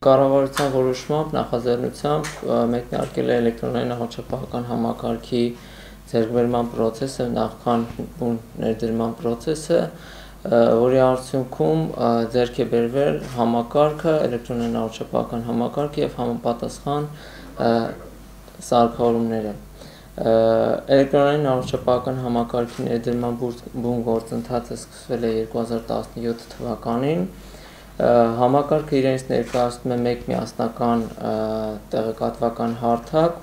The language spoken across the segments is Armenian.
Կառավարության որոշմամբ նախաձեռնությամբ մեկնարկել է էլեկտրոնային հաղորդչապահական համակարգի ձեռքբերման process-ը, նախքան ներդրման process-ը, որի արդյունքում ձեռք է բերվել համակարգը, էլեկտրոնային հաղորդչապահական համակարգը եւ համապատասխան սարքավորումները։ Էլեկտրոնային հաղորդչապահական համակարգի ներդրման բուն գործընթացը սկսվել է 2017 թվականին։ Համակարգը իրենից ներկայացնում է մեկ միասնական տեղեկատվական հարթակ,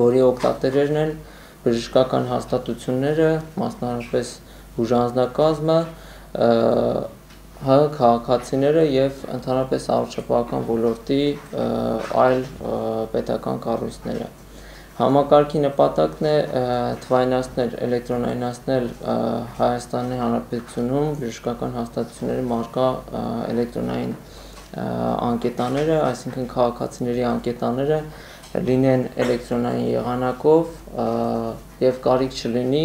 որի օգտատերերն են բժշկական հաստատությունները, մասնավորապես բուժանձնակազմը, քաղաքացիները եւ ընդհանրապես հաղորդչապահական ոլորտի այլ պետական կառույցները։ Համակարգի նպատակն է թվայնացնել, էլեկտրոնայնացնել Հայաստանի Հանրապետությունում բժշկական հաստատությունների մարկա էլեկտրոնային անկետաները, այսինքն քաղաքացիների անկետաները լինեն էլեկտրոնային եղանակով եւ կարիք չլինի,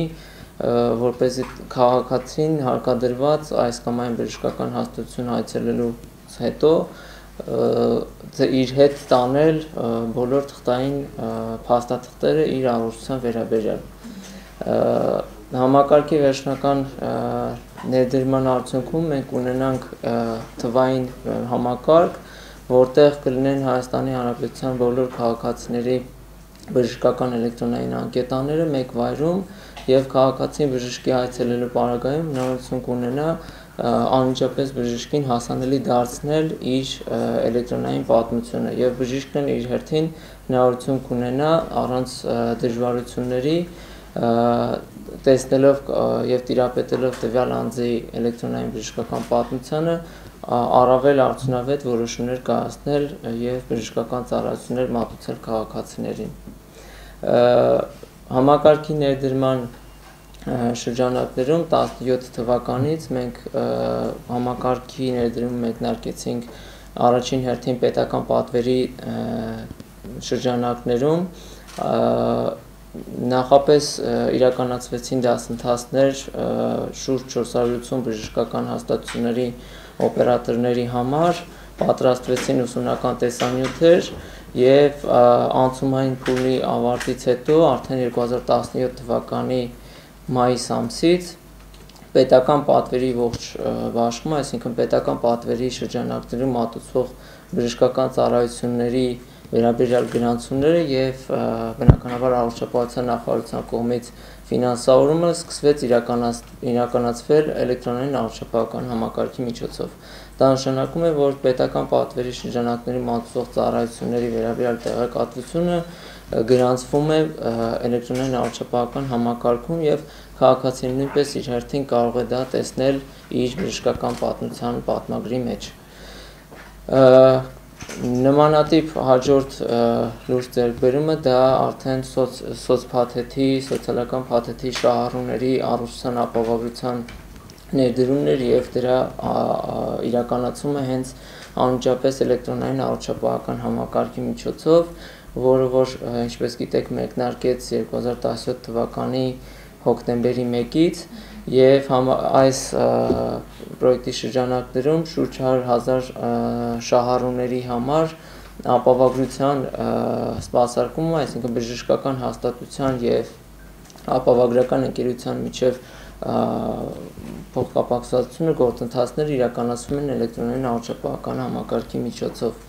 որպեսզի քաղաքացին հարկադրված այս կամ այն բժշկական հաստատություն այցելելուց հետո իր հետ տանել բոլոր թղթային փաստաթղթերը իր առողջության վերաբերյալ։ Համակարգի վերջնական ներդրման արդյունքում մենք ունենանք թվային համակարգ, որտեղ կլինեն Հայաստանի Հանրապետության բոլոր քաղաքացիների բժշկական էլեկտրոնային անկետաները մեկ վայրում եւ քաղաքացին բժշկի այցելելու պարագայում հնարավորություն կունենա անմիջապես բժշկին հասանելի դարձնել իր էլեկտրոնային պատմությունը եւ բժիշկն իր հերթին հնարավորություն կունենա առանց դժվարությունների տեսնելով եւ տիրապետելով տվյալ անձի էլեկտրոնային բժշկական պատմությանը առավել արդյունավետ որոշումներ կայացնել եւ բժշկական ծառայություններ մատուցել քաղաքացիներին։ Համակարգի ներդրման շրջանակներում 17 թվականից մենք համակարգի ներդրումը մեկնարկեցինք առաջին հերթին պետական պատվերի շրջանակներում, նախապես իրականացվեցին դասընթացներ շուրջ 480 բժշկական հաստատությունների օպերատորների համար, պատրաստվեցին ուսումնական տեսանյութեր եւ անցումային փուլի ավարտից հետո արդեն 2017 թվականի մայիս ամսից պետական պատվերի ողջ բաշխումը, այսինքն պետական պատվերի շրջանակներում մատուցվող բժշկական ծառայությունների վերաբերյալ գրանցումները եւ բնականաբար առողջապահության նախարարության կողմից ֆինանսավորումը սկսվեց իրականացվել էլեկտրոնային առողջապահական համակարգի միջոցով։ Դա նշանակում է, որ պետական պատվերի շրջանակների մատուցող ծառայությունների վերաբերյալ տեղեկատվությունը գրանցվում է էլեկտրոնային առողջապահական համակարգում եւ քաղաքացին նույնպես իր հերթին կարող է դա տեսնել իր բժշկական պատմության պատմագրի մեջ։ Նմանատիպ հաջորդ լուրջ ձեռքբերումը դա արդեն սոցփաթեթի, սոցիալական փաթեթի շահառուների առողջության ապահովության ներդրումն էր եւ դրա իրականացումը հենց անմիջապես էլեկտրոնային առողջապահական համակարգի միջոցով, որը որ ինչպես գիտեք մեկնարկեց 2017 թվականի հոկտեմբերի 1-ից եւ այս պրոյեկտի շրջանակներում շուրջ 100,000 շահառուների համար ապահովագրության սպասարկումը, այսինքն բժշկական հաստատության եւ ապահովագրական ընկերության միջև փոխկապակցվածությունը գործընթացները իրականացվում են էլեկտրոնային առողջապահական համակարգի միջոցով,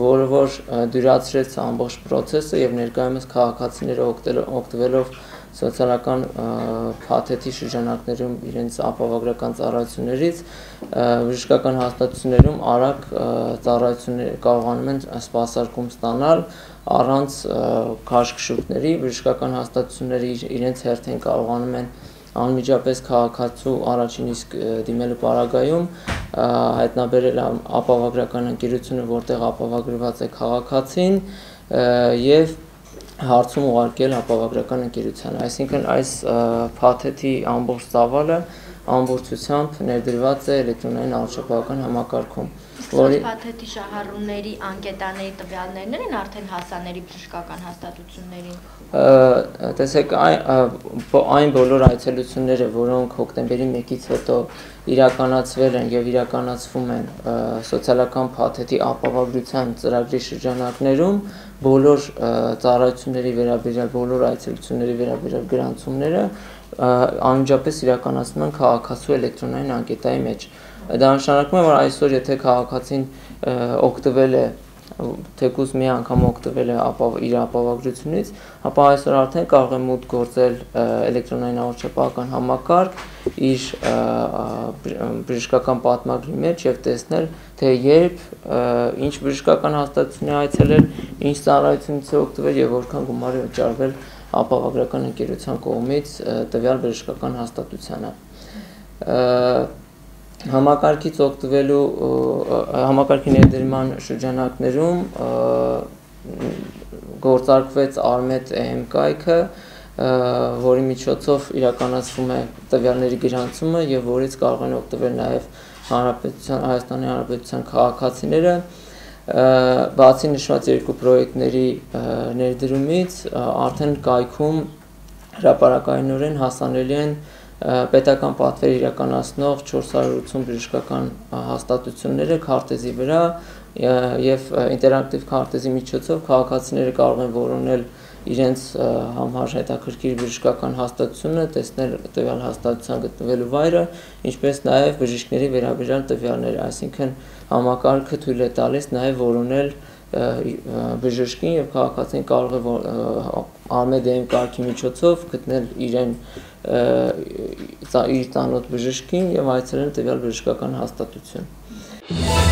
որը որ դյուրացրեց ամբողջ process-ը եւ ներկայումս քաղաքացիները օգտվելով սոցիալական փաթեթի շրջանակներում իրենց ապահովագրական ծառայություններից բժշկական հաստատություններում արագ ծառայություններ կարողանում են սպասարկում ստանալ առանց քաշքշուկների, բժշկական հաստատությունները իրենց հերթին կարողանում են անմիջապես քաղաքացու առաջին իսկ դիմելու պարագայում հայտնաբերել ապահովագրական ընկերությունը, որտեղ ապահովագրված է քաղաքացին եւ հարցում ուղարկել ապահովագրական ընկերությանը։ Այսինքն այս փաթեթի ամբողջ ծավալը ամբողջությամբ ներդրված է էլեկտրոնային առողջապահական համակարգում, որի փաթեթի շահառուների անկետաների տվյալներն են արդեն հասաների բժշկական հաստատություններին։ Տեսեք, այն բոլոր այցելությունները, որոնք հոկտեմբերի 1-ից հետո իրականացվել են եւ իրականացվում են սոցիալական փաթեթի ապահովագրության ծրագրի շրջանակներում, բոլոր ծառայությունների վերաբերյալ, բոլոր այցելությունների վերաբերյալ գրանցումները անմիջապես իրականացնում են քաղաքացու էլեկտրոնային անկետայի մեջ։ Դա նշանակում է, որ այսօր եթե քաղաքացին օգտվել է թեկուզ մի անգամ օգտվել է իր ապահովագրությունից, ապա այսօր արդեն կարող է մուտք գործել էլեկտրոնային առողջապահական համակարգ իր բժշկական պատմագրի մեջ եւ տեսնել, թե երբ, ինչ բժշկական հաստատություն է այցելել, ինչ ծառայությունից է օգտվել եւ որքան գումար է վճարվել ապահովագրական ընկերության կողմից տվյալ բժշկական հաստատությանը։ Համակարգից օգտվելու համակարգի ներդրման շրջանակներում գործարկվեց Արմետ EM կայքը, որի միջոցով իրականացվում է տվյալների գրանցումը եւ որից կարող են օգտվել նաեւ Հայաստանի Հանրապետության քաղաքացիները։ Բացի նշված երկու պրոյեկտների ներդրումից արդեն կայքում հրապարակայնորեն հասանելի են պետական պատվեր իրականացնող 480 բժշկական հաստատությունները քարտեզի վրա եւ ինտերակտիվ քարտեզի միջոցով քաղաքացիները կարող են որոնել իրենց համար հետաքրքիր բժշկական հաստատությունը, տեսնել տվյալ հաստատության գտնվելու վայրը, ինչպես նաեւ բժիշկների վերաբերյալ տվյալները, այսինքն համակարգը թույլ է տալիս նաեւ որոնել բժշկին եւ քաղաքացին կարող է Արմետ EM կարգի միջոցով գտնել իր ծանոթ բժշկին եւ այցելել տվյալ բժշկական հաստատություն։